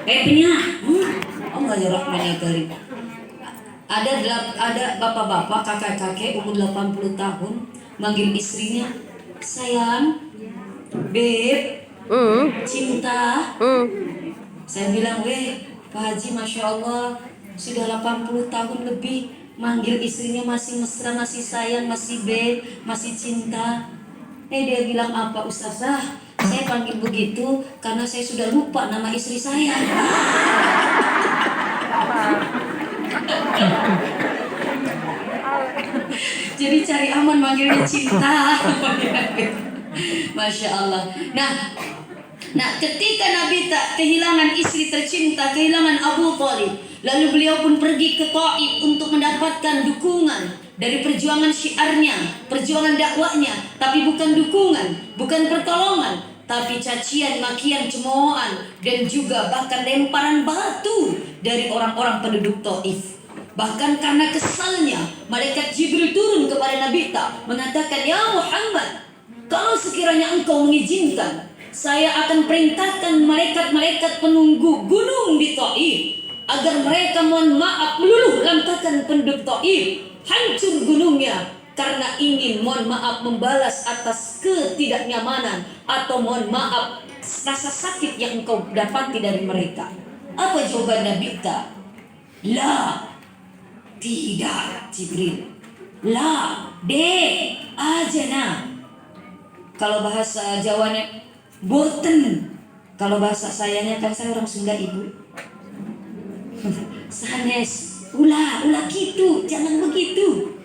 Punya. Allah ya Rahman ya Karim. Ada bapak-bapak, kakek-kakek umur 80 tahun manggil istrinya, sayang, beb, cinta. Saya bilang, Pak Haji, Masya Allah, sudah 80 tahun lebih manggil istrinya masih mesra, masih sayang, masih beb, masih cinta. Dia bilang, apa Ustazah? Saya panggil begitu karena saya sudah lupa nama istri saya. Jadi cari aman manggilnya cinta. Masya Allah. Nah, ketika Nabi tak kehilangan istri tercinta, kehilangan Abu Thalib, lalu beliau pun pergi ke Taif untuk mendapatkan dukungan dari perjuangan syiarnya, perjuangan dakwahnya, tapi bukan dukungan, bukan pertolongan, tapi cacian, makian, cemoohan, dan juga bahkan lemparan batu dari orang-orang penduduk Taif. Bahkan karena kesalnya, malaikat Jibril turun kepada Nabi Tak mengatakan, ya Muhammad, kalau sekiranya engkau mengizinkan, saya akan perintahkan malaikat-malaikat penunggu gunung di Taif agar mereka mohon maaf meluluh lantakan penduduk Taif, hancur gunungnya, karena ingin mohon maaf membalas atas ketidaknyamanan atau mohon maaf rasa sakit yang engkau dapati dari mereka. Apa jawaban Nabi Ta? La, tidak Jibril. La, ajana. Kalau bahasa Jawanya boten. Kalau bahasa sayanya, kan saya orang Sunda ibu. Sanes, ulah gitu, jangan begitu.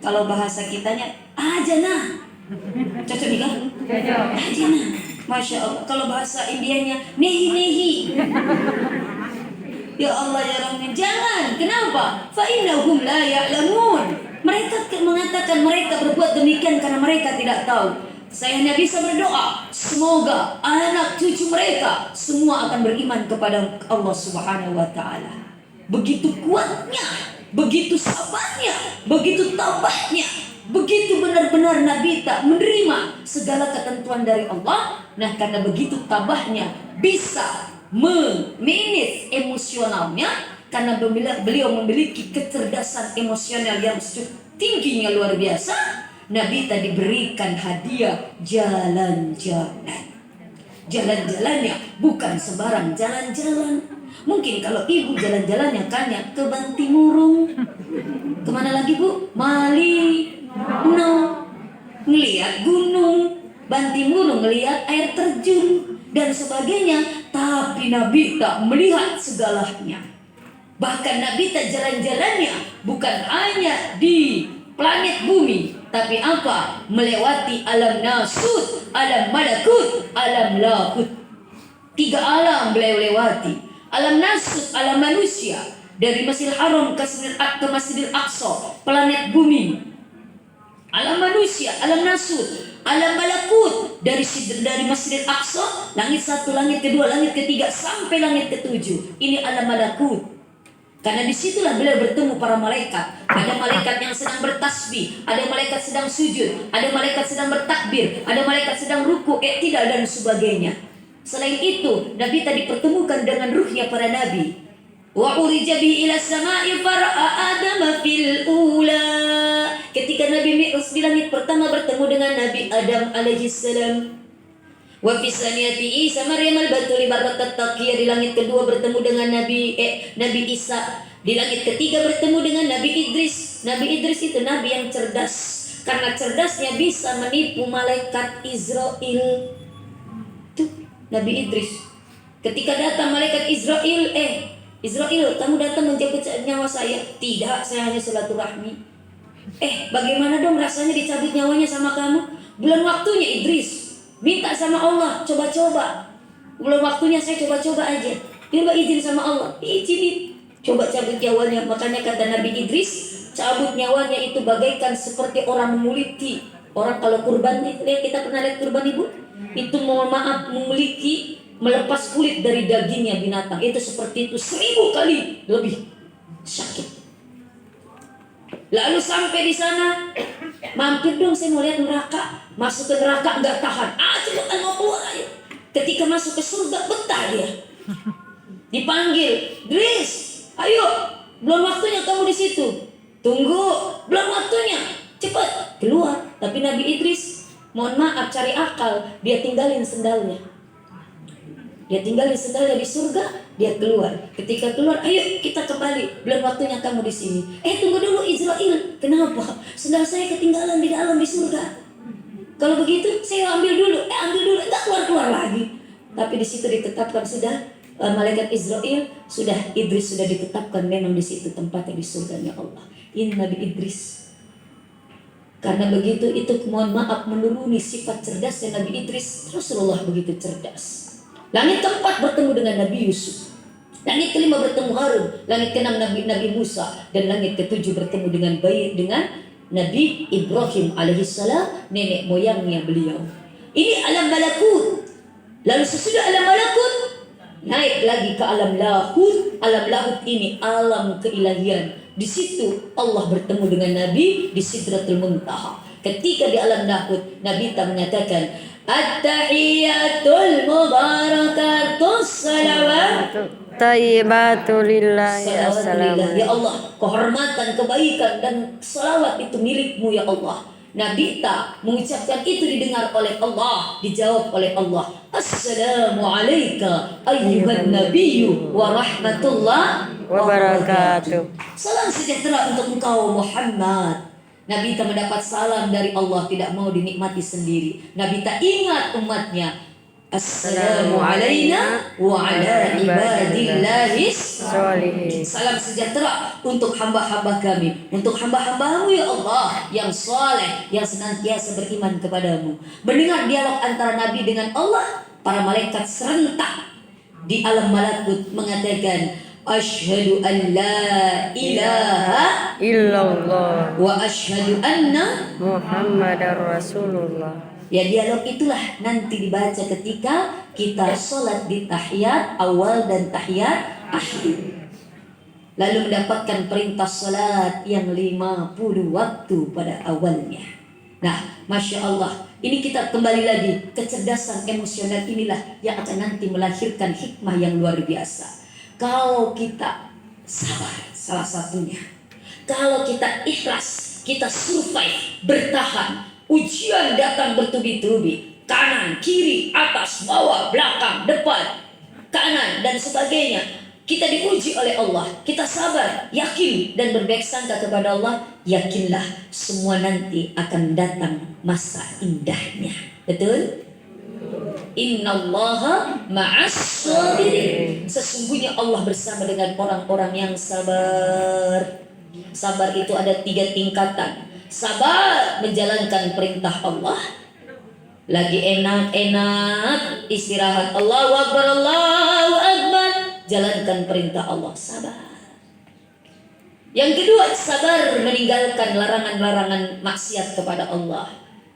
Kalau bahasa kitanya ajana. Cocok nih kan? Ajana. Masya Allah. Kalau bahasa Indianya nehi. Ya Allah ya Rahman, jangan. Kenapa? Fa innahum la ya'lamun. Mereka mengatakan mereka berbuat demikian karena mereka tidak tahu. Saya hanya bisa berdoa, semoga anak cucu mereka semua akan beriman kepada Allah Subhanahu wa taala. Begitu kuatnya, begitu sabarnya, begitu tabahnya, begitu benar-benar Nabi tak menerima segala ketentuan dari Allah. Nah, karena begitu tabahnya bisa memanage emosionalnya, karena beliau memiliki kecerdasan emosional yang tingginya luar biasa. Nabi tadi berikan hadiah jalan-jalan. Jalan-jalannya bukan sembarang jalan-jalan. Mungkin kalau ibu jalan-jalannya kanya ke Bantimurung, kemana lagi bu? Malino, ngelihat gunung. Bantimurung ngelihat air terjun dan sebagainya. Tapi Nabi tak melihat segalanya. Bahkan Nabi tak jalan-jalannya bukan hanya di planet bumi, tapi apa? Melewati alam nasut, alam malakut, alam lahut. 3 alam beliau lewati. Alam nasut, alam manusia, dari Masjidil Haram ke Masjidil Aqsa, planet bumi. Alam manusia, alam nasut, alam malakut, dari Masjidil Aqsa, langit 1, langit kedua, langit ketiga, sampai langit ke-7. Ini alam malakut. Karena disitulah beliau bertemu para malaikat. Ada malaikat yang sedang bertasbih, ada malaikat sedang sujud, ada malaikat sedang bertakbir, ada malaikat sedang ruku, i'tidal dan sebagainya. Selain itu, Nabi tadi pertemukan dengan ruhnya para nabi. Wa urija bihi ila sama'i fara'a Adam fil ula. Ketika Nabi Mi'raj di langit pertama bertemu dengan Nabi Adam alaihi salam. Wa fi saniyati Isa Maryam al-Batuli barakat taqiyah, di langit kedua bertemu dengan Nabi Isa. Di langit ketiga bertemu dengan Nabi Idris. Nabi Idris itu nabi yang cerdas, karena cerdasnya bisa menipu malaikat Israel. Tuh Nabi Idris. Ketika datang malaikat Israel, Israel, kamu datang mencabut nyawa saya. Tidak, saya hanya silaturahmi. Bagaimana dong rasanya dicabut nyawanya sama kamu? Belum waktunya Idris. Minta sama Allah, coba-coba. Belum waktunya, saya coba-coba aja. Dia izin sama Allah, izinin. Coba cabut nyawanya. Makanya kata Nabi Idris, cabut nyawanya itu bagaikan seperti orang memiliki. Orang kalau kurban, kita pernah lihat kurban ibu? Itu mohon maaf melepas kulit dari dagingnya binatang. Itu seperti itu 1000 kali lebih sakit. Lalu sampai di sana, mampir dong, saya mau lihat neraka. Masuk ke neraka nggak tahan, cepetan mau keluar aja. Ketika masuk ke surga betah dia. Dipanggil, Idris, ayo, belum waktunya kamu di situ. Tunggu, belum waktunya, cepat keluar. Tapi Nabi Idris, mohon maaf, cari akal, dia tinggalin sendalnya. Dia tinggalin sendalnya di surga, dia keluar. Ketika keluar, ayo kita kembali, belum waktunya kamu di sini. Tunggu dulu Israel, kenapa? Sendal saya ketinggalan di dalam di surga. Kalau begitu, saya ambil dulu, enggak keluar lagi. Tapi di situ ditetapkan sudah malaikat Israel, sudah Idris sudah ditetapkan memang di situ tempatnya di surganya Allah. Ini Nabi Idris. Karena begitu itu mohon maaf menuruni sifat cerdasnya Nabi Idris. Rasulullah begitu cerdas. Langit keempat bertemu dengan Nabi Yusuf. Langit kelima bertemu Harun. Langit keenam Nabi Musa. Dan langit ketujuh bertemu dengan Nabi Ibrahim alaihissalam, nenek moyangnya beliau. Ini alam malakut. Lalu sesudah alam malakut, naik lagi ke alam lahut. Alam lahut ini alam keilahian. Di situ Allah bertemu dengan Nabi di Sidratul Muntaha. Ketika di alam lahut, Nabi tak menyatakan At-tahiyatul mubarakatus salawat Tayyibatu lillahi assalamu. Ya Allah, kehormatan, kebaikan dan salawat itu milikmu ya Allah. Nabi tak mengucapkan itu didengar oleh Allah, dijawab oleh Allah. Assalamu alayka ayyuhan nabiyyu wa rahmatullah wa barakatuh. Salam sejahtera untuk engkau Muhammad. Nabi tak mendapat salam dari Allah, tidak mau dinikmati sendiri. Nabi tak ingat umatnya. Assalamu alayna wa ala ibadillahis sholihin. Salam sejahtera untuk hamba-hamba kami, untuk hamba-hambamu ya Allah yang soleh, yang senantiasa beriman kepadamu. Mendengar dialog antara Nabi dengan Allah, para malaikat serentak di alam malakut mengatakan Asyhadu an la ilaha illallah wa asyhadu anna Muhammadar Rasulullah. Ya, dialog itulah nanti dibaca ketika kita sholat di tahiyat awal dan tahiyat akhir. Lalu mendapatkan perintah sholat yang 50 waktu pada awalnya. Nah, Masya Allah, ini kita kembali lagi, kecerdasan emosional inilah yang akan nanti melahirkan hikmah yang luar biasa. Kalau kita sabar, salah satunya. Kalau kita ikhlas, kita survive, bertahan. Ujian datang bertubi-tubi, kanan, kiri, atas, bawah, belakang, depan, kanan dan sebagainya. Kita diuji oleh Allah, kita sabar, yakin dan berbaik sangka kepada Allah. Yakinlah semua nanti akan datang masa indahnya. Betul? Innallaha ma'as sabirin. Sesungguhnya Allah bersama dengan orang-orang yang sabar. Sabar itu ada 3 tingkatan. Sabar menjalankan perintah Allah. Lagi enak-enak istirahat, Allahu Akbar, Allahu Akbar, jalankan perintah Allah, sabar. Yang kedua, sabar meninggalkan larangan-larangan maksiat kepada Allah.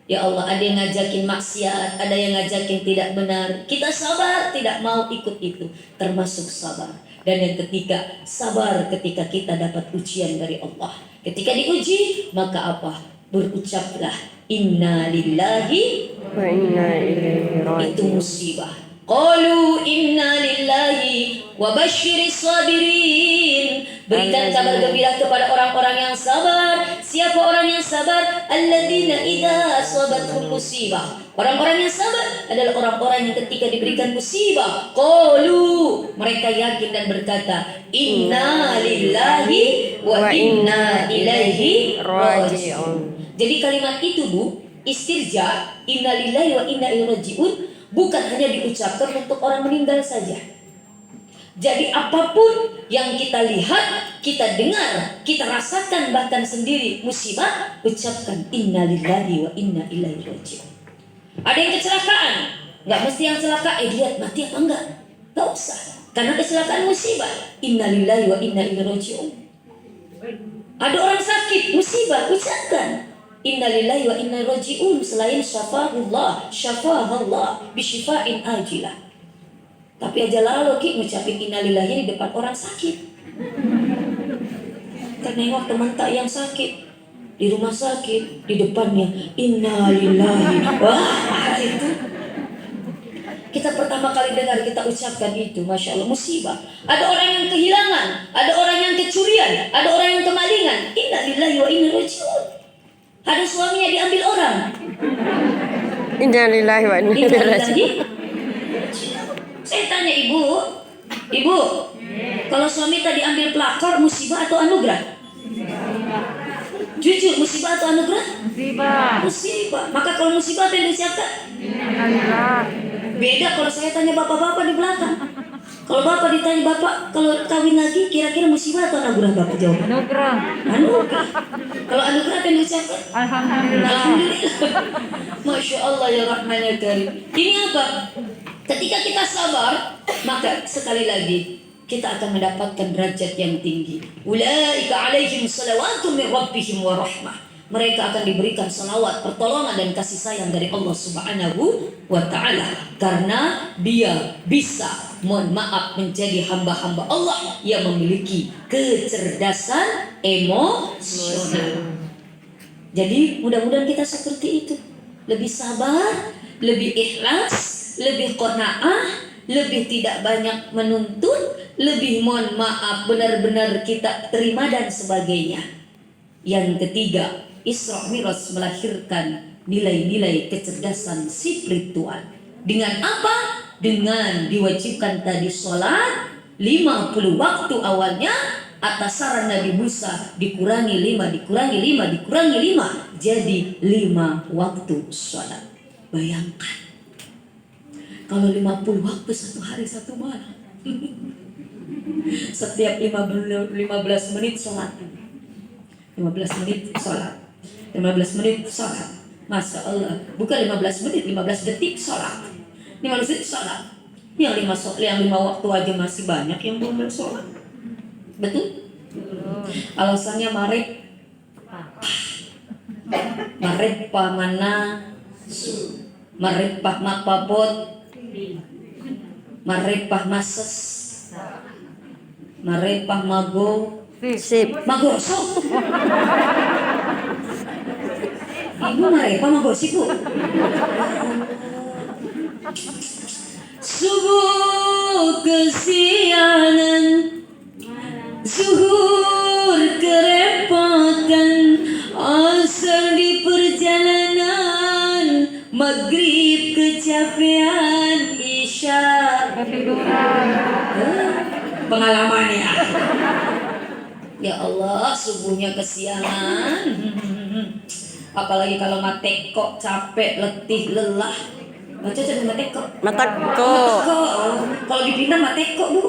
Ya Allah, ada yang ngajakin maksiat, ada yang ngajakin tidak benar. Kita sabar, tidak mau ikut itu, termasuk sabar. Dan yang ketiga, sabar ketika kita dapat ujian dari Allah. Ketika diuji, maka apa? Berucaplah inna lillahi Wa inna ilaihi raji'un. Itu musibah. Qalu inna lillahi wa basyiris sabirin. Berikan kabar gembira kepada orang-orang yang sabar. Siapa orang yang sabar? Alladzina idza asabathum musibah. Orang-orang yang sabar adalah orang-orang yang ketika diberikan musibah, qalu, mereka yakin dan berkata, inna lillahi wa inna ilaihi raji'un. Jadi kalimat itu Bu, istirja, inna lillahi wa inna ilaihi raji'un, bukan hanya diucapkan untuk orang meninggal saja. Jadi apapun yang kita lihat, kita dengar, kita rasakan bahkan sendiri musibah, ucapkan inna lillahi wa inna ilaihi raji'un. Ada yang kecelakaan, nggak mesti yang celaka, lihat mati apa enggak, nggak usah, karena kecelakaan musibah, inna lillahi wa inna ilaihi raji'un. Ada orang sakit, musibah, ucapkan inna lillahi wa inna ilaihi raji'un. Selain syafahullah, syafahallah bisyifa'in ajilah. Tapi aja lalu ki ngucapin inna lillahi di depan orang sakit. Kan nengok teman tak yang sakit di rumah sakit, di depannya inna lillahi. Wah, itu Kita pertama kali dengar, kita ucapkan itu, Masya Allah, musibah. Ada orang yang kehilangan, ada orang yang kecurian, ada orang yang kemalingan. Inna lillahi wa inna ilaihi raji'un. Ada suaminya diambil orang. Inna lillahi wa inna Inna ilaihi raji'un. lillahi. Saya tanya ibu, kalau suami tadi ambil pelakor, musibah atau anugerah? Jujur, musibah atau anugerah? Musibah. Maka kalau musibah apa yang diucapkan? Beda kalau saya tanya bapak-bapak di belakang. Kalau bapak ditanya, bapak kalau kawin lagi kira-kira musibah atau anugerah, bapak jawab? Anugerah. Anugerah. Kalau anugerah apa yang diucapkan? Alhamdulillah. Alhamdulillah. Masya Allah ya Rahman ya Karim. Ini apa? Ketika kita sabar, maka sekali lagi kita akan mendapatkan derajat yang tinggi. Ulaika alaihim salawatun min rabbihim wa rahmah. Mereka akan diberikan salawat, pertolongan dan kasih sayang dari Allah Subhanahu wa taala karena dia bisa, mohon maaf, menjadi hamba-hamba Allah yang memiliki kecerdasan emosional. Jadi mudah-mudahan kita seperti itu. Lebih sabar, lebih ikhlas, lebih qanaah, lebih tidak banyak menuntut, lebih mohon maaf benar-benar kita terima dan sebagainya. Yang ketiga, Isra Mi'raj melahirkan nilai-nilai kecerdasan spiritual. Dengan apa? Dengan diwajibkan tadi sholat 50 waktu awalnya atas saran Nabi Musa, dikurangi 5 jadi 5 waktu sholat. Bayangkan kalau 50 waktu satu hari satu malam. Setiap 15 menit sholat. 15 menit sholat. 15 menit sholat. Masya Allah. Bukan 15 menit, 15 detik sholat. 15 detik sholat. Yang 5 waktu aja masih banyak yang belum sholat. Betul? Alasannya Marep pamana, marep pah mapapot, marep pah mases, marep pah mago, Sip. magosok. Ibu marep pah magosik bu. Subuh kesiangan, zuhur kerepotan, asar di perjalanan, maghrib kecapean, isya Ketiduran. pengalaman ya. Ya Allah, subuhnya kesiangan. Apalagi kalau mateko, capek, letih, lelah. Baca jadi mateko. Matako. Kalau di Bintan mateko bu.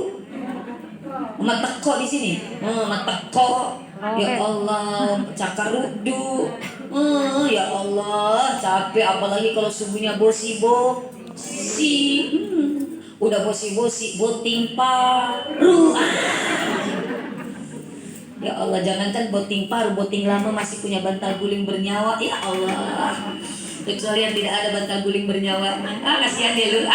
Mateko di sini. Mateko. Ya Allah, cakarudu. Ya Allah, capek. Apalagi kalau subuhnya bosi-bosi. Udah bosi-bosi, boting paru. Ya Allah, jangankan boting paru, boting lama masih punya bantal guling bernyawa. Ya Allah, kecuali yang tidak ada bantal guling bernyawanya. Kasihan deh lu.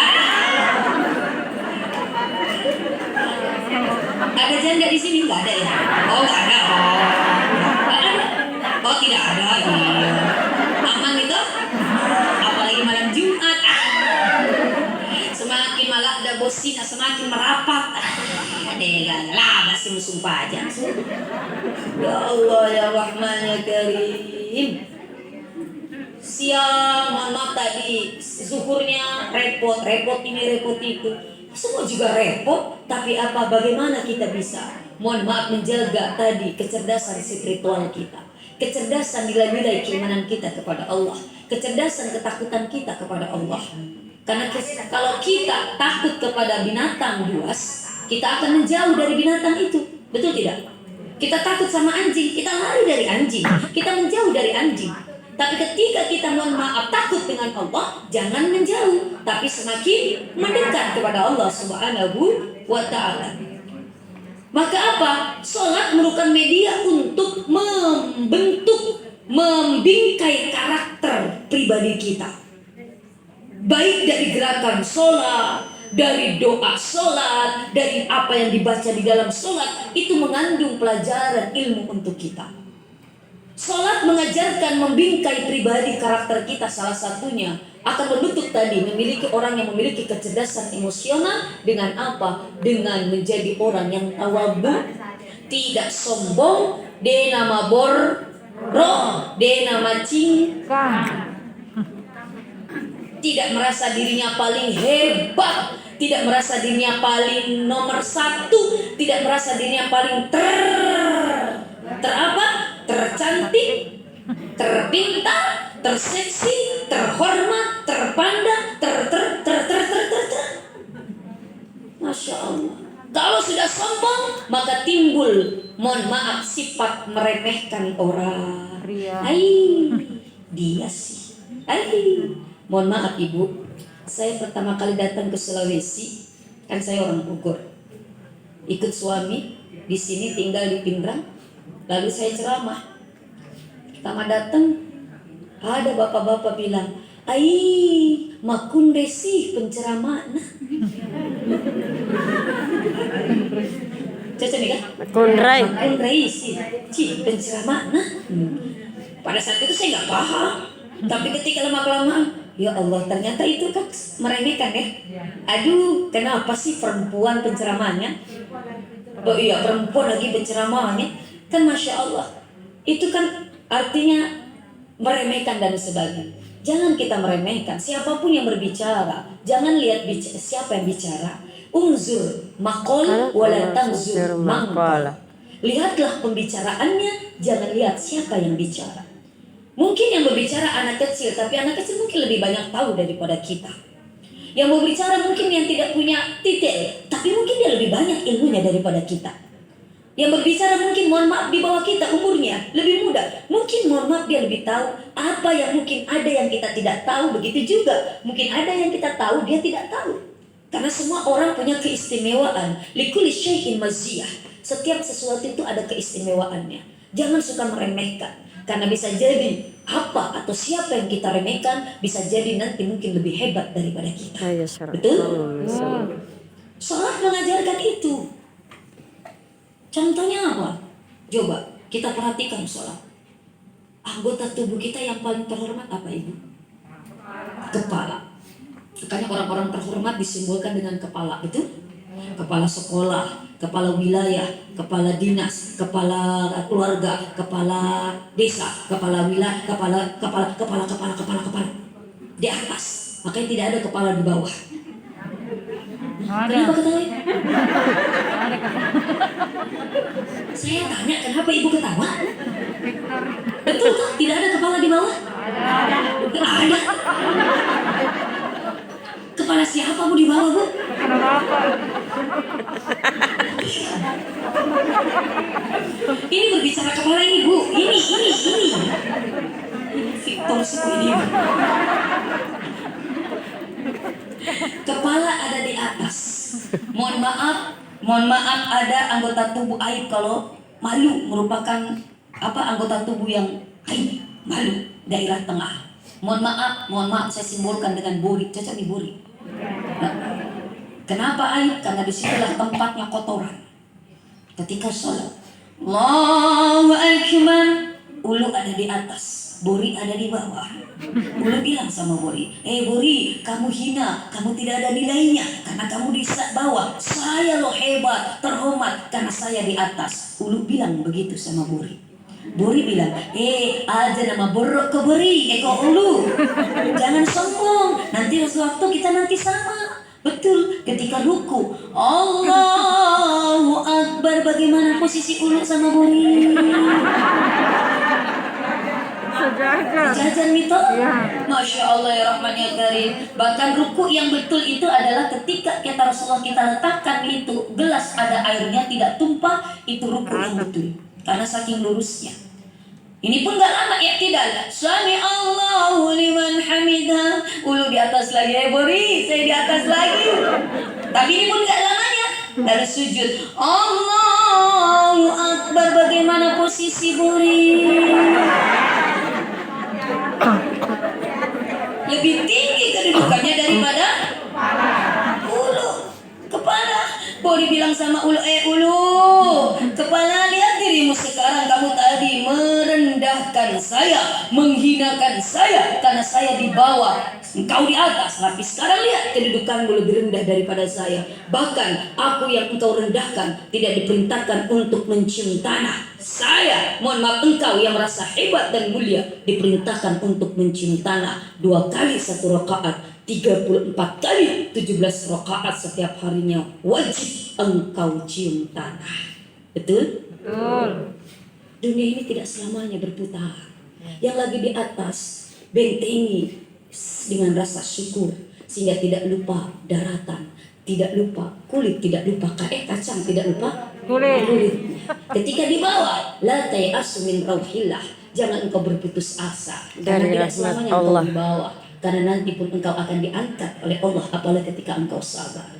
Ada janda di sini? Nggak ada ya? Oh, nggak ada. Oh, tidak ada. Iya. Aman itu? Apalagi malam Jumat. Semakin malah ada bosin, semakin merapat. Gak labas sumpah aja. Ya Allah ya Rahman ya Karim. Siang, mohon maaf tadi zuhurnya repot ini repot itu. Semua juga repot, tapi apa bagaimana kita bisa mohon maaf menjaga tadi kecerdasan spiritual kita, kecerdasan nilai-nilai keimanan kita kepada Allah, kecerdasan ketakutan kita kepada Allah. Karena kalau kita takut kepada binatang buas, kita akan menjauh dari binatang itu. Betul tidak? Kita takut sama anjing, kita lari dari anjing, kita menjauh dari anjing. Tapi ketika kita mohon maaf takut dengan Allah, jangan menjauh, tapi semakin mendekat kepada Allah Subhanahu wa ta'ala. Maka apa? Sholat merupakan media untuk membentuk, membingkai karakter pribadi kita. Baik dari gerakan sholat, dari doa sholat, dari apa yang dibaca di dalam sholat, itu mengandung pelajaran ilmu untuk kita. Sholat mengajarkan membingkai pribadi karakter kita, salah satunya akan berbentuk tadi memiliki orang yang memiliki kecerdasan emosional dengan apa? Dengan menjadi orang yang tawadhu, tidak sombong, dena mabor, dena macing, tidak merasa dirinya paling hebat, tidak merasa dirinya paling nomor satu, tidak merasa dirinya paling tercantik, terpintar, terseksi, terhormat, terpandang, Masya Allah. Kalau sudah sombong, maka timbul, mohon maaf, sifat meremehkan orang. Dia sih. Mohon maaf Ibu, saya pertama kali datang ke Sulawesi, kan saya orang Bogor. Ikut suami di sini tinggal di Pindrang, lalu saya ceramah. Pertama datang, ada bapak-bapak bilang, makunde sih penceramah. Cocok nih kan? Makunde sih penceramah. Pada saat itu saya nggak paham, tapi ketika lama-kelamaan, ya Allah, ternyata itu kan meremehkan ya. Aduh, kenapa sih perempuan penceramahnya? Oh iya, perempuan lagi penceramahnya. Kan Masya Allah, itu kan artinya meremehkan dan sebagainya. Jangan kita meremehkan siapapun yang berbicara. Jangan lihat siapa yang bicara. Unzur maqal wala tanzur maqal. Lihatlah pembicaraannya, jangan lihat siapa yang bicara. Mungkin yang berbicara anak kecil, tapi anak kecil mungkin lebih banyak tahu daripada kita. Yang berbicara mungkin yang tidak punya titik, tapi mungkin dia lebih banyak ilmunya daripada kita. Yang berbicara mungkin, mohon maaf, di bawah kita umurnya, lebih muda. Mungkin mohon maaf dia lebih tahu apa yang mungkin ada yang kita tidak tahu. Begitu juga mungkin ada yang kita tahu dia tidak tahu. Karena semua orang punya keistimewaan. Likulli syai'in maziyah. Setiap sesuatu itu ada keistimewaannya. Jangan suka meremehkan, karena bisa jadi apa atau siapa yang kita remehkan bisa jadi nanti mungkin lebih hebat daripada kita. Betul? Salat mengajarkan itu. Contohnya apa? Coba kita perhatikan sholat. Anggota tubuh kita yang paling terhormat apa Ibu? Kepala. Makanya orang-orang terhormat disimbolkan dengan kepala, betul? Kepala sekolah, kepala wilayah, kepala dinas, kepala keluarga, kepala desa, kepala wilayah, kepala di atas. Makanya tidak ada kepala di bawah. Kenapa ketawa? Saya tanya, kenapa Ibu ketawa? Betul kan? Tidak ada kepala di bawah? Ada. Kepala siapa Bu di bawah Bu? Ini berbicara kepala ini Bu. Ini. Victor ini. Kepala ada di atas. Mohon maaf ada anggota tubuh aib kalau malu merupakan anggota tubuh yang aib, malu, daerah tengah. Mohon maaf saya simbolkan dengan buri, cocok di buri. Nah, kenapa aib? Karena disitulah tempatnya kotoran. Ketika sholat, Allahu Akbar, ulu ada di atas, buri ada di bawah. Ulu bilang sama Buri, Buri, kamu hina, kamu tidak ada nilainya karena kamu di bawah. Saya loh hebat, terhormat karena saya di atas. Ulu bilang begitu sama Buri. Buri bilang, aja nama borok ke Buri, kok ulu. Jangan sombong, nanti waktu kita nanti sama. Betul, ketika ruku, Allahu Akbar, bagaimana posisi ulu sama Buri? Sejajar gitu? Masya Allah ya Rahman ya Karim. Bahkan ruku yang betul itu adalah ketika kata Rasulullah kita letakkan itu gelas ada airnya tidak tumpah, itu ruku yang betul. Karena saking lurusnya. Ini pun gak lama ya, tidak. Sami Allahu liman hamidah. Ulu di atas lagi, Buri, saya di atas lagi. Tapi ini pun gak lamanya. Dari sujud, Allahu Akbar, bagaimana posisi Buri? Lebih tinggi kedudukannya daripada ulu. Kepala. Buri bilang sama ulu, ulu, kepala, lihat dirimu sekarang. Kamu tadi merendahkan saya, menghinakan saya karena saya di bawah. engkau di atas, tapi sekarang lihat kedudukanmu lebih rendah daripada saya. Bahkan aku yang engkau rendahkan tidak diperintahkan untuk mencium tanah. Saya, mohon maaf, engkau yang merasa hebat dan mulia diperintahkan untuk mencium tanah 2 kali 1 rakaat, 34 kali 17 rakaat setiap harinya wajib engkau cium tanah. Betul? Betul. Dunia ini tidak selamanya berputar. Yang lagi di atas bentengi dengan rasa syukur sehingga tidak lupa daratan, tidak lupa kulit, tidak lupa kacang, tidak lupa kulit. Ketika di bawah, la tayasu min rauhillah, jangan engkau berputus asa Dari karena tidak rahmat selamanya Allah. engkau di bawah, karena nanti pun engkau akan diangkat oleh Allah apalagi ketika engkau sabar.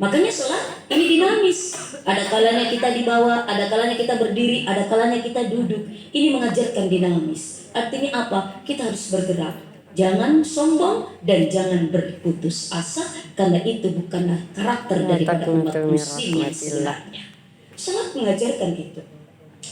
Makanya sholat ini dinamis. Ada kalanya kita di bawah, ada kalanya kita berdiri, ada kalanya kita duduk. Ini mengajarkan dinamis. Artinya apa? Kita harus bergerak. Jangan sombong dan jangan berputus asa, karena itu bukanlah karakter daripada umat muslim yang sebenarnya. Sholat mengajarkan itu.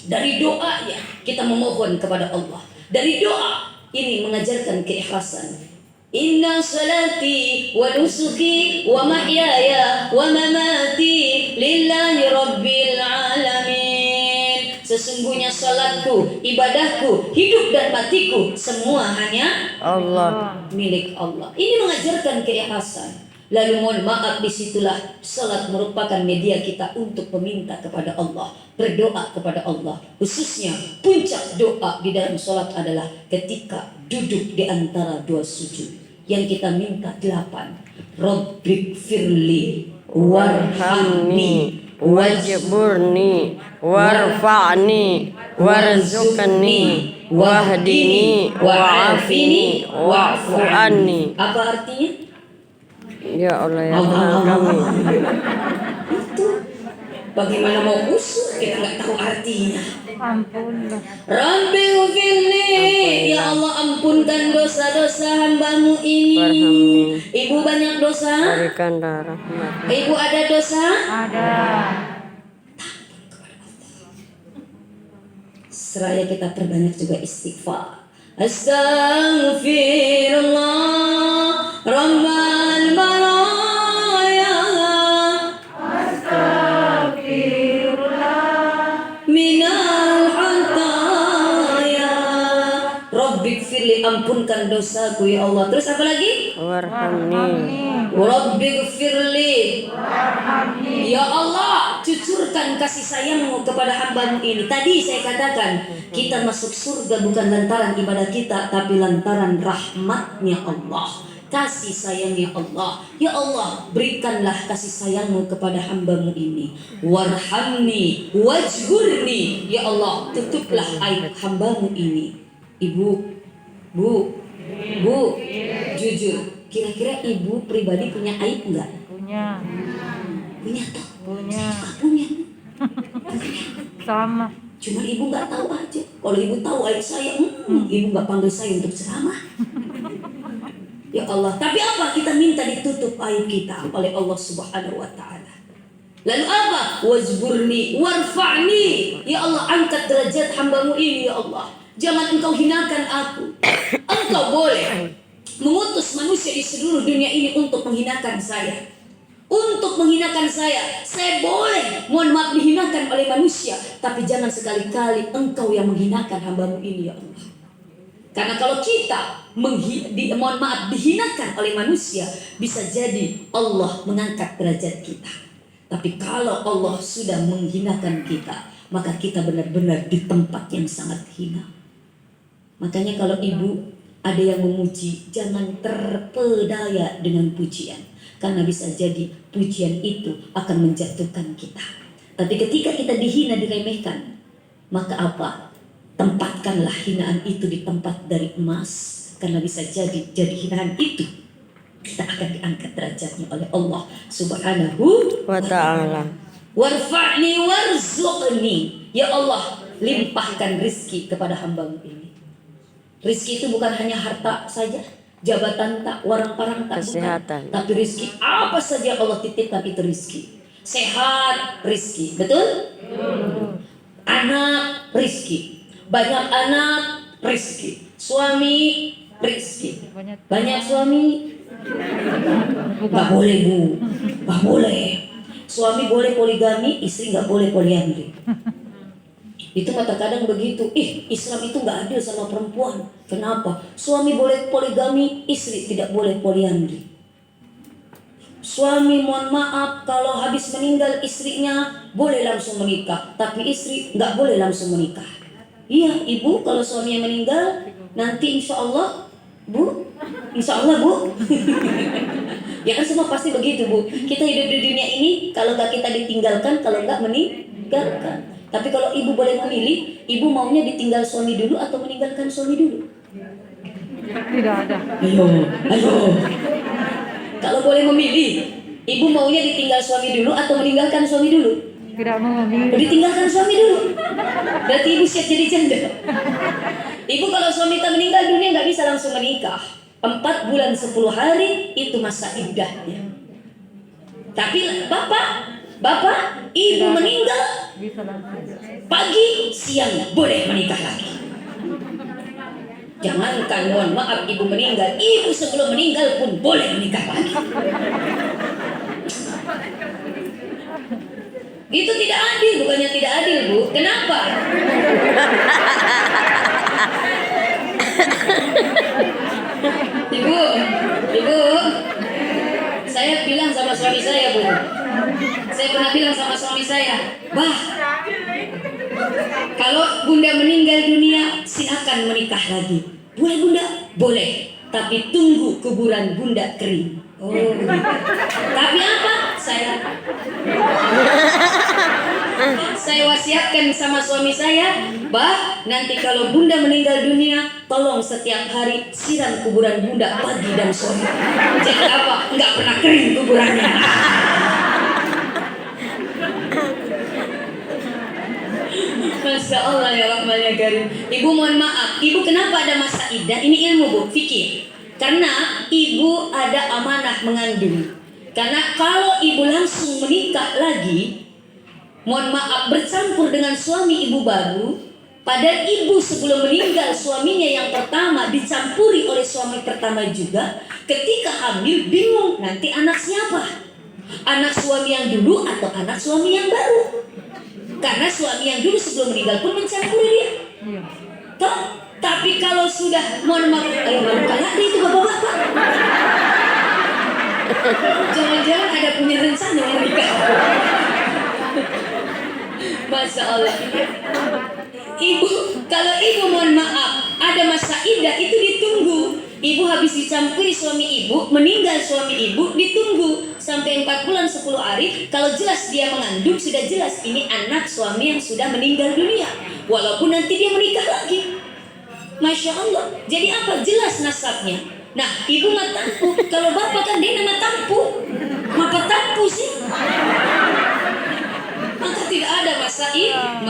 Dari doa ya kita memohon kepada Allah. Dari doa ini mengajarkan keikhlasan. Inna salati wa nusuki wa mahyaya wa mamati lillahi rabbil alamin. Sesungguhnya salatku, ibadahku, hidup dan matiku semua hanya Allah. milik Allah. Ini mengajarkan keikhlasan. Lalu mohon maaf, disitulah salat merupakan media kita untuk meminta kepada Allah, berdoa kepada Allah. Khususnya puncak doa di dalam salat adalah ketika duduk di antara 2 sujud. Yang kita minta 8. Rabbik firli warhamni Wajburni warfa'ni warzuqni wahdini wa'afini wa'fu anni. Apa artinya? Ya Allah, ya Tuhan kami. Itu bagaimana mau usul kita nggak tahu artinya. Ampunlah. Rabbi ghfirli, ya Allah ampunkan dosa-dosa hambamu ini. Warhamni. Ibu banyak dosa? Berikan rahmat. Ibu ada dosa? Ada. Seraya kita perbanyak juga istighfar. Astaghfirullah Rabbal baraya, minal hataya. Rabbik firli, ampunkan dosaku ya Allah. Terus apa lagi? Warhamni. Rabbik firli, ya Allah cucurkan kasih sayangmu kepada hambamu ini. Tadi saya katakan kita masuk surga bukan lantaran ibadah kita, tapi lantaran rahmatnya Allah, kasih sayangnya Allah. Ya Allah, berikanlah kasih sayangmu kepada hambamu ini. Warhamni wajhurni, ya Allah tutuplah aib hambamu ini. Ibu, bu, jujur, kira-kira ibu pribadi punya aib enggak? Punya. Punya toh? Punya. Punya. Sama. Cuma ibu nggak tahu aja. Kalau ibu tahu aib saya, ibu nggak panggil saya untuk ceramah. Ya Allah, tapi apa? Kita minta ditutup aib kita oleh Allah Subhanahu wa Ta'ala. Lalu apa? Wajburni warfa'ni, ya Allah angkat derajat hambamu ini ya Allah. Jangan engkau hinakan aku. Engkau boleh mengutus manusia di seluruh dunia ini untuk menghinakan saya, untuk menghinakan saya. Saya boleh, mohon maaf, dihinakan oleh manusia, tapi jangan sekali-kali engkau yang menghinakan hambamu ini ya Allah. Karena kalau kita mohon maaf dihinakan oleh manusia, bisa jadi Allah mengangkat derajat kita. Tapi kalau Allah sudah menghinakan kita, maka kita benar-benar di tempat yang sangat hina. Makanya kalau ibu ada yang memuji, jangan terpedaya dengan pujian, karena bisa jadi pujian itu akan menjatuhkan kita. Tapi ketika kita dihina, diremehkan, maka apa? Tempatkanlah hinaan itu di tempat dari emas, karena bisa jadi hinaan itu kita akan diangkat derajatnya oleh Allah Subhanahu Wa ta'ala. Warfa'ni warzuqni, ya Allah limpahkan rizki kepada hambamu ini. Rizki itu bukan hanya harta saja, jabatan tak, warang-parang tak, Kesehatan. bukan. Tapi rizki apa saja Allah titipkan itu rizki. Sehat rizki, betul? Anak rizki, banyak anak rizki, suami Rizki. Banyak. Banyak suami nggak boleh bu, nggak boleh. Suami boleh poligami, istri nggak boleh poliandri. Itu mah terkadang begitu. Islam itu nggak adil sama perempuan. Kenapa? Suami boleh poligami, istri tidak boleh poliandri. Suami mohon maaf kalau habis meninggal istrinya boleh langsung menikah, tapi istri nggak boleh langsung menikah. Iya ibu, kalau suaminya meninggal nanti insya Allah bu, insya Allah bu. Ya kan semua pasti begitu bu. Kita hidup di dunia ini kalau nggak kita ditinggalkan, kalau nggak meninggalkan. Tapi kalau ibu boleh memilih, ibu maunya ditinggal suami dulu atau meninggalkan suami dulu? Tidak ada. Ayo, ayo. Kalau boleh memilih, ibu maunya ditinggal suami dulu atau meninggalkan suami dulu? Tidak mau memilih. Ditinggalkan suami dulu. Berarti ibu siap jadi janda. Ibu kalau suami tak meninggal dunia nggak bisa langsung menikah. 4 bulan 10 hari itu masa iddahnya. Tapi bapak, ibu meninggal Bisa langsung. pagi, siang boleh menikah lagi. Jangankan mohon maaf ibu meninggal, ibu sebelum meninggal pun boleh menikah lagi. Itu tidak adil, bukannya tidak adil bu. Kenapa? Ibu, saya bilang sama suami saya bu. Saya pernah bilang sama suami saya, bah, kalau bunda meninggal dunia, silakan menikah lagi. Boleh bunda? Boleh. Tapi tunggu kuburan bunda kering. Oh, begitu. Tapi apa? Saya wasiatkan sama suami saya, bah, nanti kalau bunda meninggal dunia, tolong setiap hari siram kuburan bunda pagi dan sore. Jadi apa? Nggak pernah kering kuburannya. Masya Allah ya Rahman ya Karim. Ibu mohon maaf, ibu kenapa ada masa iddah? Ini ilmu bu, fikih. Karena ibu ada amanah mengandung. Karena kalau ibu langsung menikah lagi, mohon maaf bercampur dengan suami ibu baru, padahal ibu sebelum meninggal suaminya yang pertama dicampuri oleh suami pertama juga, ketika hamil bingung nanti anak siapa? Anak suami yang dulu atau anak suami yang baru? Karena suami yang dulu sebelum meninggal pun mencampuri dia. Iya. Toh, tapi kalau sudah mohon maaf, ayo kalah itu bapak-bapak. Jangan-jangan ada punya rencana mau nikah. Masya Allah. Ibu, kalau ibu mohon maaf, ada masa iddah itu ditunggu. Ibu habis dicampuri suami ibu, meninggal suami ibu, ditunggu sampai 4 bulan 10 hari. Kalau jelas dia mengandung, sudah jelas ini anak suami yang sudah meninggal dunia. Walaupun nanti dia menikah lagi. Masya Allah. Jadi apa? Jelas nasabnya. Nah, ibu nggak tampu. Kalau bapak kan dia nama tampu. Maka tampu sih. Maka tidak ada masa iddah.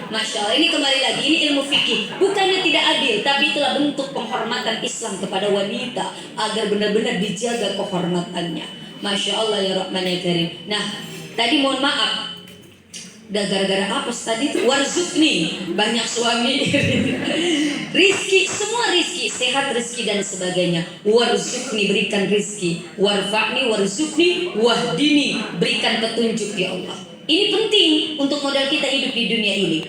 Masya Allah. Ini kembali lagi, ini ilmu fikih. Bukannya tidak adil, tapi itulah bentuk penghormatan Islam kepada wanita agar benar-benar dijaga kehormatannya. Masya Allah ya Rahman ya Karim. Nah, tadi mohon maaf. Udah gara-gara apa tadi itu? Warzukni, banyak suami. Rizki, semua rizki, sehat rizki dan sebagainya. Warzukni, berikan rizki. Warfa'ni, warzukni, wahdini, berikan petunjuk ya Allah. Ini penting untuk modal kita hidup di dunia ini.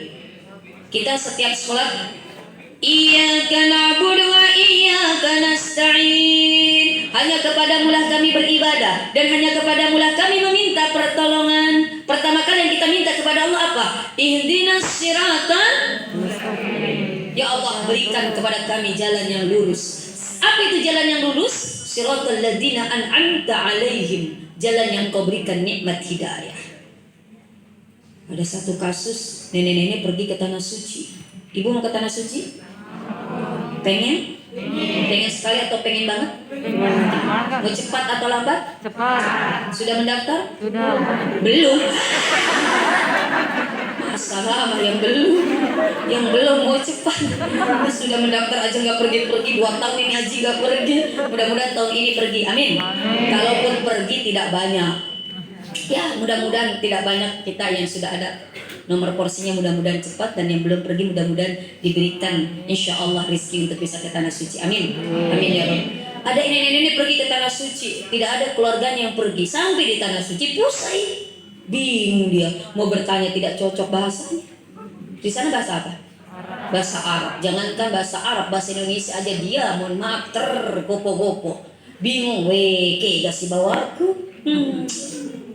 Kita setiap sholat, iyyaka na'budu wa iyyaka nasta'in. Hanya kepadamulah kami beribadah dan hanya kepadamulah kami meminta pertolongan. Pertama kali yang kita minta kepada Allah apa? Ihdinas siratan. Ya Allah, berikan kepada kami jalan yang lurus. Apa itu jalan yang lurus? Siratal ladzina an'amta 'alaihim. Jalan yang Kau berikan nikmat hidayah. Ada satu kasus nenek-nenek pergi ke tanah suci. Ibu mau ke tanah suci? Pengen? Pengen sekali atau pengen banget? Mau cepat atau lambat? Cepat. Sudah mendaftar? Sudah. Belum. Masalah yang belum mau cepat. Sudah mendaftar aja nggak pergi-pergi, 2 tahun ini haji nggak pergi. Mudah-mudahan tahun ini pergi, amin. Kalaupun pergi tidak banyak. Ya mudah-mudahan tidak banyak kita yang sudah ada Nomor porsinya mudah-mudahan cepat, dan yang belum pergi mudah-mudahan diberikan insya Allah rezeki untuk bisa ke tanah suci. Amin. Amin ya Rabb. Ada nenek-nenek pergi ke tanah suci, tidak ada keluarganya yang pergi. Sampai di tanah suci pusai, bingung dia mau bertanya, tidak cocok bahasanya. Di sana bahasa apa? Bahasa Arab. Jangankan bahasa Arab, bahasa Indonesia aja dia mohon maaf tergopo-gopo. Bingung, weke kasih bawaku.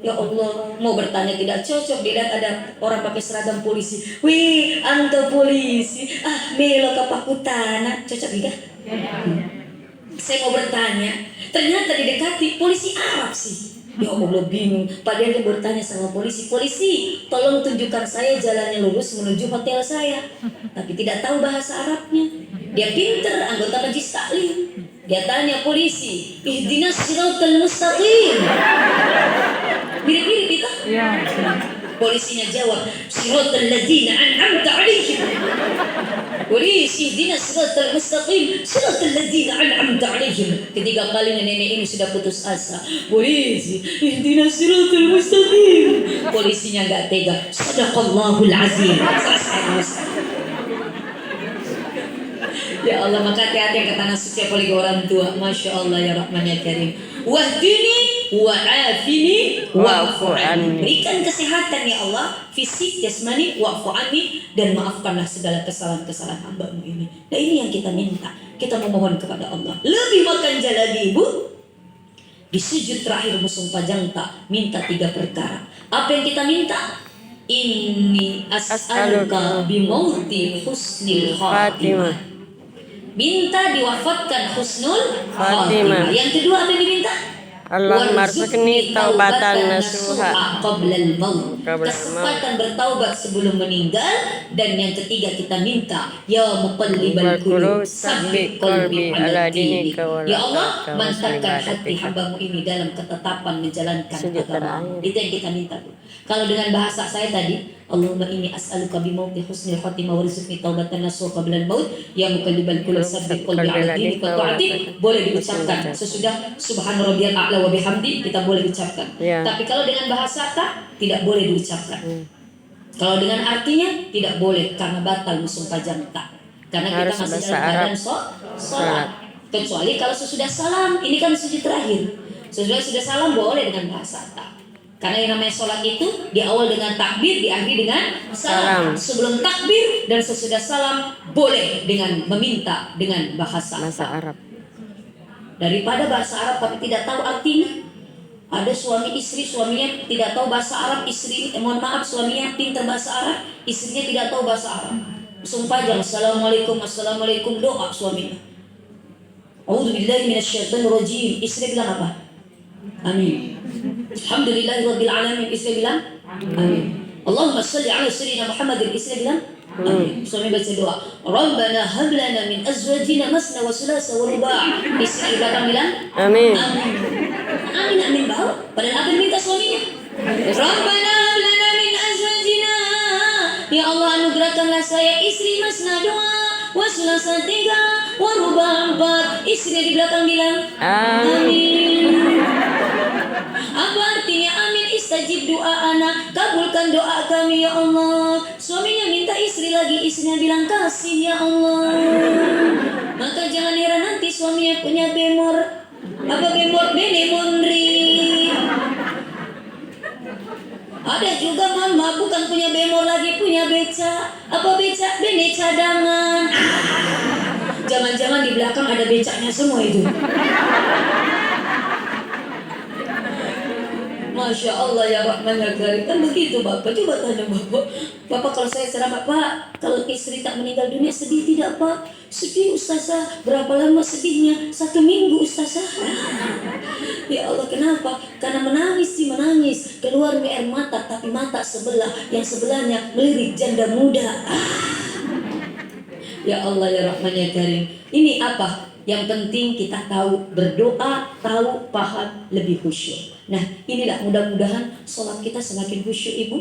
Ya Allah, mau bertanya tidak cocok. Dilihat ada orang pakai seragam polisi. Wih, anta polisi. Ah, melo kapakutana. Cocok tidak? Saya mau bertanya, ternyata didekati polisi Arab sih. Ya Allah, bingung. Padahal dia bertanya sama polisi, polisi, tolong tunjukkan saya jalannya lurus menuju hotel saya. Tapi tidak tahu bahasa Arabnya. Dia pinter, anggota Majlis Taklim. Dia tanya polisi, ihdinas siratal mustaqim. Mirip-mirip itu. Iya. Polisinya jawab, siratal ladzina an'amta 'alaihim. Polisi, ihdinas siratal mustaqim, siratal ladzina an'amta 'alaihim. Ketiga kalinya nenek ini sudah putus asa. Polisi, ihdinas siratal mustaqim. Polisinya enggak tega. Sadaqallahul azim. Ya Allah, maka hati-hati yang ke tanah suci apalagi orang tua. Masya Allah ya Rahman ya Karim. Wahdini wa'afini wa'fu anni. Berikan kesehatan ya Allah, fisik, jasmani, wa'fu anni, dan maafkanlah segala kesalahan-kesalahan hamba-Mu ini. Nah ini yang kita minta. Kita memohon kepada Allah. Lebih makan lagi ibu. Di sujud terakhir musuh pajangta minta 3 perkara. Apa yang kita minta? Inni as'aluka bimauti husnil khatimah. Minta diwafatkan husnul khatimah. Yang kedua apa yang diminta? Allahumma arzuqni taubatan nasuha qablal maut. Kesempatan bertaubat sebelum meninggal. Dan yang ketiga kita minta, ya muqallibal qulub tsabbit qalbi ala dinik. Ya Allah, mantapkan hati hamba-Mu ini dalam ketetapan menjalankan agama. Itu yang kita minta. Kalau dengan bahasa saya tadi, Allahumma inni as'aluka bimauti husnil khatimah warzuqni taubatan nasuha qablal maut, ya muqallibal qulub tsabbit qalbi ala dinik wa ta'atik. Boleh diucapkan sesudah subhana rabbiyal a'la wa bihamdi, kita boleh ucapkan. Tapi kalau dengan bahasa tak, tidak boleh diucapkan. Kalau dengan artinya tidak boleh, karena batal musumpah janta. Karena kita masih dalam keadaan sholat. Kecuali kalau sesudah salam, ini kan sujud terakhir. Sesudah salam boleh dengan bahasa tak. Karena yang namanya sholat itu diawal dengan takbir, diakhiri dengan salam. Sebelum takbir dan sesudah salam boleh dengan meminta dengan bahasa Arab. Daripada bahasa Arab tapi tidak tahu artinya. Ada suami istri, suaminya tidak tahu bahasa Arab, istri mohon maaf suaminya pintar bahasa Arab, istrinya tidak tahu bahasa Arab. Sumpah jangan assalamualaikum, assalamualaikum, doa suaminya. A'udzubillahi minasyaitonir rajim. Istri bilang apa? Amin. Alhamdulillahirabbil alamin. Istri bilang amin. Allahumma shalli ala sayyidina Muhammadin. Istri bilang amin. Suami baca doa, Rabbana hab lana min azwajina masna wa sulasa wa ruba'. Istri di belakang bilang amin. Amin, amin bau. Padahal apa yang minta suaminya? Rabbana hab lana min azwajina. Ya Allah, anugerahkanlah saya istri masna 2 wa sulasa 3 wa ruba' 4. Istri di belakang bilang amin. Apa artinya amin? Istajib doa anak, kabulkan doa kami ya Allah. Suaminya minta istri lagi, istrinya bilang kasih ya Allah. Maka jangan heran nanti suaminya punya bemor. Apa bemor? Benemondri. Ada juga mama bukan punya bemor lagi, punya beca. Apa beca? Bene cadangan. Jangan-jangan di belakang ada becaknya semua itu. Masya Allah ya Rahman ya Karim. Kan begitu Bapak. Coba tanya Bapak kalau saya ceramah, Pak, kalau istri tak meninggal dunia sedih tidak Pak? Sedih Ustazah. Berapa lama sedihnya? 1 minggu Ustazah. Ya Allah, kenapa? Karena menangis sih menangis, keluar air mata, tapi mata sebelah, yang sebelahnya melirik janda muda. Ya Allah ya Rahman ya Karim. Ini apa? Yang penting kita tahu berdoa, tahu, paham, lebih khusyuk. Nah inilah mudah-mudahan sholat kita semakin khusyuk Ibu.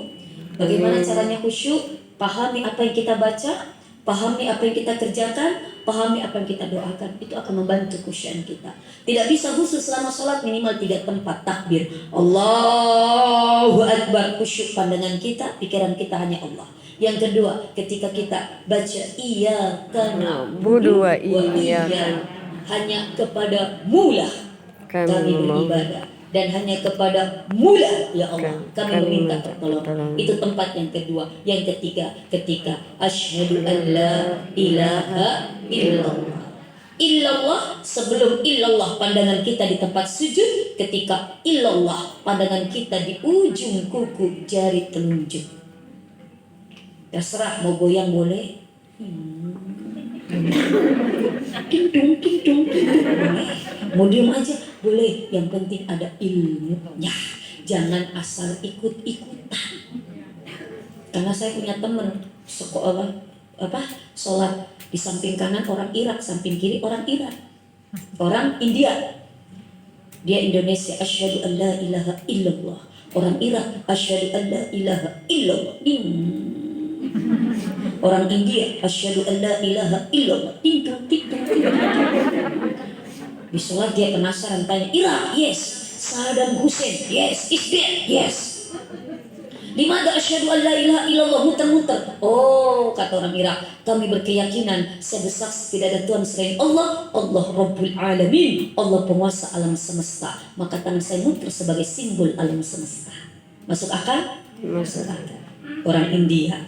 Bagaimana caranya khusyuk? Pahami apa yang kita baca, pahami apa yang kita kerjakan, pahami apa yang kita doakan, itu akan membantu khusyuk kita. Tidak bisa khusus selama sholat minimal 3 tempat takbir. Allahu Akbar, khusyuk pandangan kita, pikiran kita hanya Allah. Yang kedua, ketika kita baca iyyaka na'budu wa iyyaka, hanya kepada Mula kami beribadah dan hanya kepada Mula ya Allah kami meminta pertolongan. Itu tempat yang kedua. Yang ketiga, ketika asyhadu an la ilaha illallah. Illallah, sebelum illallah pandangan kita di tempat sujud, ketika illallah pandangan kita di ujung kuku jari telunjuk. Terserah mau goyang boleh, Ting tung boleh, mau diem aja boleh, yang penting ada ilmunya, jangan asal ikut-ikutan. Karena saya punya teman sekolah sholat di samping kanan orang Irak, samping kiri orang Irak, orang India, dia Indonesia asyhadu an la ilaha illallah, orang Irak asyhadu an la ilaha illallah, orang India asyhadu an la ilaha illallah, ting. Di sholat dia penasaran, tanya, Irak, yes. Saddam Hussein, yes. Israel, yes. Di mana asyhadu an la ilaha illallah, muter-muter. Oh, kata orang Irak, kami berkeyakinan saya bersaksi tidak ada Tuhan selain Allah, Allah Rabbul Alamin, Allah penguasa alam semesta. Maka tangan saya muter sebagai simbol alam semesta. Masuk akal? Masuk akal. Orang India,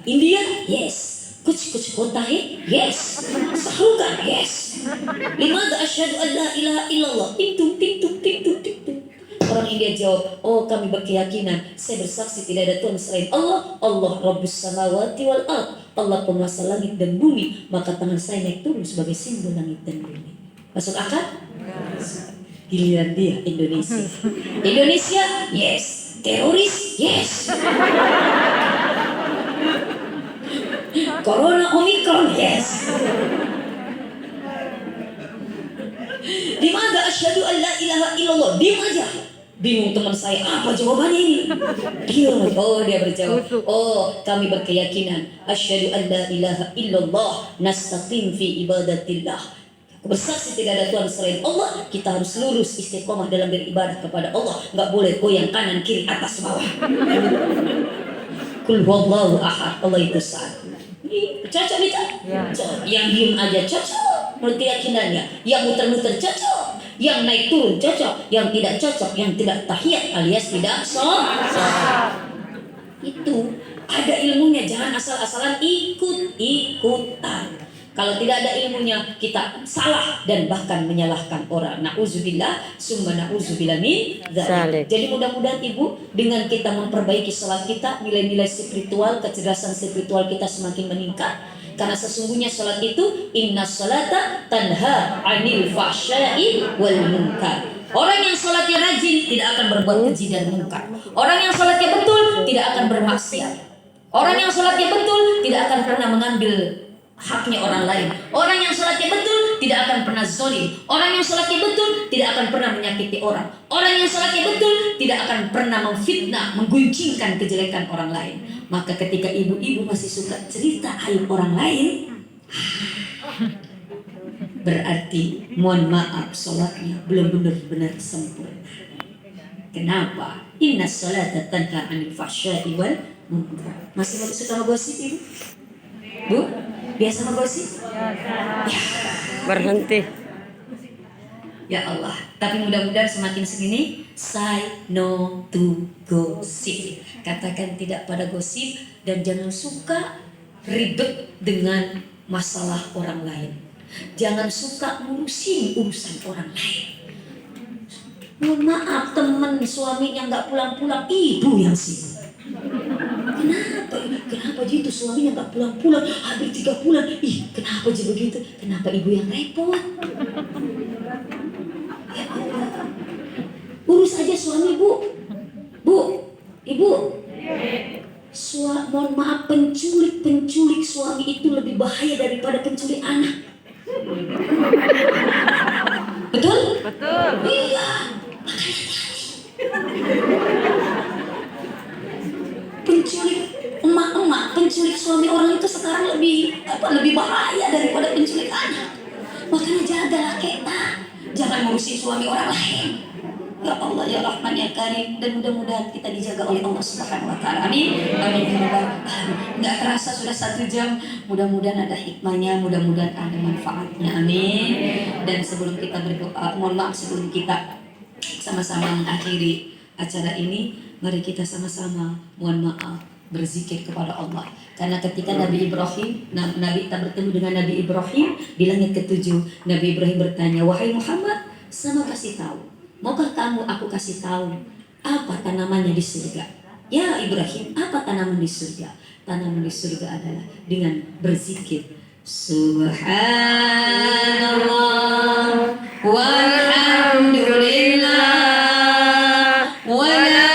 yes. Kuch hota hai, yes. Sahrukan, yes. Limadha asyhadu an la ilaha illallah, ting tung. Orang India jawab, oh kami berkeyakinan saya bersaksi tidak ada Tuhan selain Allah, Allah Rabbus samawati wal ard, Allah penguasa langit dan bumi. Maka tangan saya naik turun sebagai simbol langit dan bumi. Masuk akal? Giliran dia Indonesia, yes. Teroris, yes. Corona Omicron, yes. Di mana asyhadu an la ilaha illallah, diam aja. Bingung teman saya, apa jawabannya ini? Diam. Oh, dia berjawab, oh kami berkeyakinan asyhadu an la ilaha illallah, nastaqim fi ibadatillah. Bersaksi tidak ada Tuhan selain Allah, kita harus lurus istiqomah dalam beribadah kepada Allah, nggak boleh goyang kanan kiri atas bawah. Kul huwallahu ahad, Allah itu satu. Cocok Mita? Ya. Yang diem aja cocok menurut keyakinannya, yang muter-muter cocok, yang naik turun cocok, yang tidak cocok, yang tidak tahiyat alias tidak sholat. Itu ada ilmunya, jangan asal-asalan ikut-ikutan. Kalau tidak ada ilmunya, kita salah dan bahkan menyalahkan orang. Na'udzubillah, summa na'udzubillah min dzalik. Jadi mudah-mudahan Ibu, dengan kita memperbaiki salat kita, nilai-nilai spiritual, kecerdasan spiritual kita semakin meningkat. Karena sesungguhnya salat itu inna salata tanha 'anil fahsya'i wal munkar. Orang yang salatnya rajin tidak akan berbuat keji dan munkar. Orang yang salatnya betul tidak akan bermaksiat. Orang yang salatnya betul tidak akan pernah mengambil haknya orang lain. Orang yang sholatnya betul tidak akan pernah zalim. Orang yang sholatnya betul tidak akan pernah menyakiti orang. Orang yang sholatnya betul tidak akan pernah memfitnah, menggunjingkan kejelekan orang lain. Maka ketika ibu-ibu masih suka cerita aib orang lain, berarti mohon maaf, sholatnya belum benar-benar sempurna. Kenapa? Inna sholata tanha 'anil fahsya'i wal munkar. Masih suka ngegosip Ibu? Bu? Biasa ngegosip? Ya. Berhenti. Ya Allah. Tapi mudah-mudahan semakin segini, say no to gosip. Katakan tidak pada gosip dan jangan suka ribet dengan masalah orang lain. Jangan suka ngurusin urusan orang lain. Mohon maaf, teman suaminya nggak pulang-pulang, ibu yang sibuk. Kenapa gitu suaminya nggak pulang-pulang hampir 3 bulan? Kenapa aja begitu? Kenapa ibu yang repot? Ya Allah, urus aja suami ibu. Mohon maaf, penculik suami itu lebih bahaya daripada penculik anak. Betul? Iya. Penculik emak-emak, penculik suami orang itu sekarang lebih bahaya daripada penculik anak. adalah kita. Jangan ngurusin suami orang lain. Ya Allah ya Rahman ya Karim, dan mudah-mudahan kita dijaga oleh Allah Subhanahu wa taala. Amin. Amin ya Rabbal alamin. Enggak terasa sudah 1 jam. Mudah-mudahan ada hikmahnya, mudah-mudahan ada manfaatnya. Amin. Dan sebelum kita berdoa, mohon maaf sebelum kita sama-sama mengakhiri acara ini, mari kita sama-sama mohon maaf berzikir kepada Allah. Karena ketika Nabi Ibrahim, Nabi kita bertemu dengan Nabi Ibrahim di langit ke-7, Nabi Ibrahim bertanya, "Wahai Muhammad, sama kasih tahu, maukah kamu aku kasih tahu apa tanamannya di surga?" Ya Ibrahim, apa tanaman di surga? Tanaman di surga adalah dengan berzikir Subhanallah walhamdulillah wa la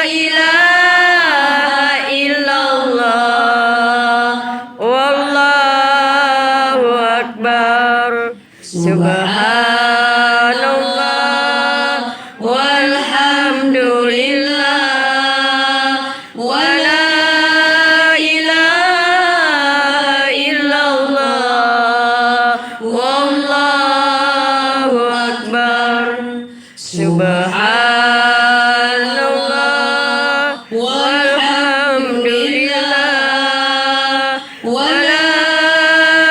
ilaha illallah wallahu akbar. Subhanallah walhamdulillah wa la ilaha illallah wallahu akbar. Subhanallah walhamdulillah wa la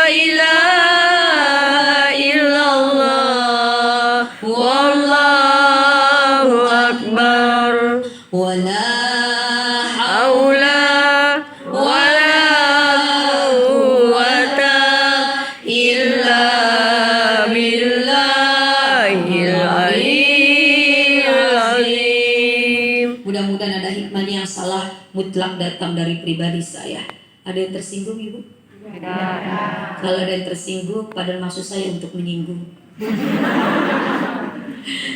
ilaha illallah wallahu akbar. wala Haula wala quwwata illa billahil aliyyil azim. Mudah-mudahan ada hikmahnya. Yang salah mutlak datang dari pribadi saya. Ada yang tersinggung Ibu? Kalau ada yang tersinggung, padahal maksud saya untuk menyinggung.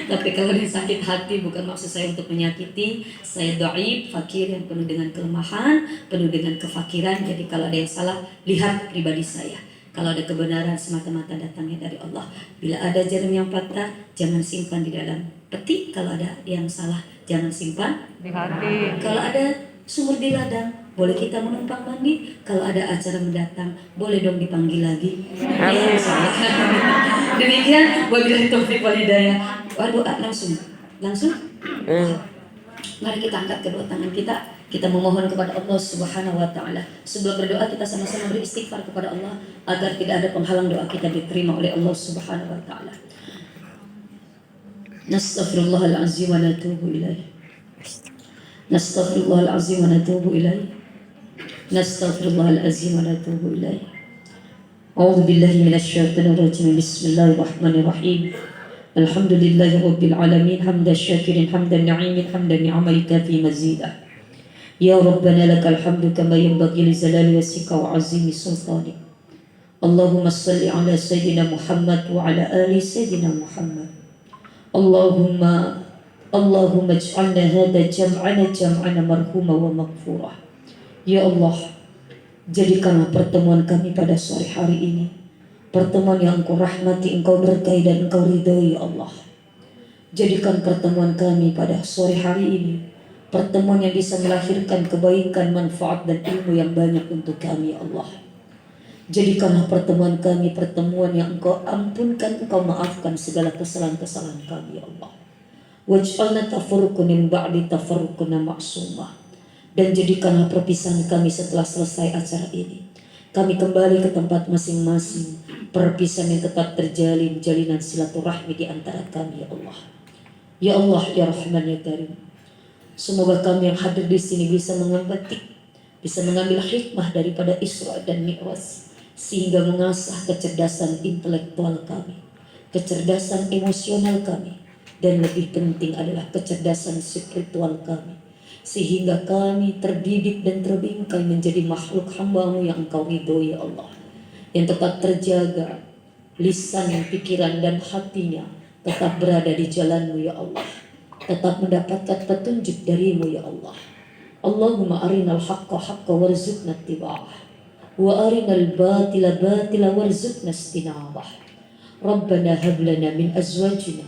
Tapi kalau dia sakit hati, bukan maksud saya untuk menyakiti. Saya dhaif, fakir yang penuh dengan kelemahan, penuh dengan kefakiran. Jadi kalau ada yang salah, lihat pribadi saya. Kalau ada kebenaran, semata-mata datangnya dari Allah. Bila ada jarum yang patah, jangan simpan di dalam peti. Kalau ada yang salah, jangan simpan Di hati. kalau ada sumur di ladang, boleh kita menumpang mandi. Kalau ada acara mendatang, boleh dong dipanggil lagi. Ya, insyaallah. Demikian, wabillahi taufiq wal hidayah. Doa langsung. Mari kita angkat kedua tangan kita memohon kepada Allah Subhanahu wa taala. Sebelum berdoa kita sama-sama beristighfar kepada Allah agar tidak ada penghalang doa kita diterima oleh Allah Subhanahu wa taala. Nastaghfirullahalazim wa natubu ilaih. Nastaghfirullahalazim wa natubu ilaih. Nastaghfirullahalazim wa natubu ilaih. A'udzu billahi minasyaitonir rajim. Bismillahirrahmanirrahim. Alhamdulillahi rabbil alamin hamdan syakirin hamdan na'imin hamdan ni'amaika fi mazidah. Ya Rabbana lakal hamdu kama yanbaghi li jalali wajhika wa 'azimi sultanik. Allahumma shalli ala sayyidina Muhammad wa ala ali sayyidina Muhammad. Allahumma ij'alna hadha jam'ana marhuma wa maghfurah. Ya Allah, jadikanlah pertemuan kami pada sore hari ini pertemuan yang Engkau rahmati, Engkau berkahi dan Engkau ridhoi. Ya Allah, jadikan pertemuan kami pada sore hari ini pertemuan yang bisa melahirkan kebaikan, manfaat dan ilmu yang banyak untuk kami. Ya Allah, jadikanlah pertemuan kami pertemuan yang Engkau ampunkan, Engkau maafkan segala kesalahan-kesalahan kami. Ya Allah, waj'alna tafarruqan min ba'di tafarruqna ma'sumah. Dan jadikanlah perpisahan kami setelah selesai acara ini, kami kembali ke tempat masing-masing, perpisahan yang tetap terjalin, jalinan silaturahmi di antara kami. Ya Allah, ya Allah, ya Rahman ya Karim, semoga kami yang hadir di sini bisa mengambil hikmah daripada Isra dan Mi'raj, sehingga mengasah kecerdasan intelektual kami, kecerdasan emosional kami, dan lebih penting adalah kecerdasan spiritual kami, sehingga kami terdidik dan terbingkai menjadi makhluk hamba-Mu yang Engkau ridhoi. Ya Allah, yang tetap terjaga lisan, pikiran dan hatinya tetap berada di jalan-Mu. Ya Allah, tetap mendapatkan petunjuk dari-Mu. Ya Allah, Allahumma arinal haqqa haqqa warzuqna ittiba'ah wa arinal batila batila warzuqna istinabah. Rabbana hab lana min azwajina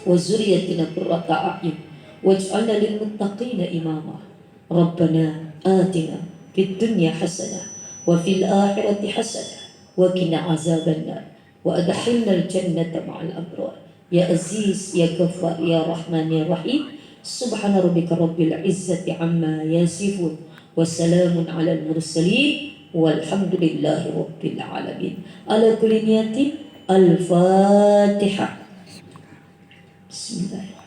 wa zurriyyatina qurrata a'yun waj'alna lil muttaqina imama. Rabbana atina fid dunya hasanah wa fil akhirati hasanah wa qina azabannar. وأدخلنا الجنة مع الأبرار يا عزيز يا غفار يا رحمن يا رحيم سبحان ربك رب العزة عما يصفون وسلام على المرسلين والحمد لله رب العالمين على كل نية الفاتحة بسم الله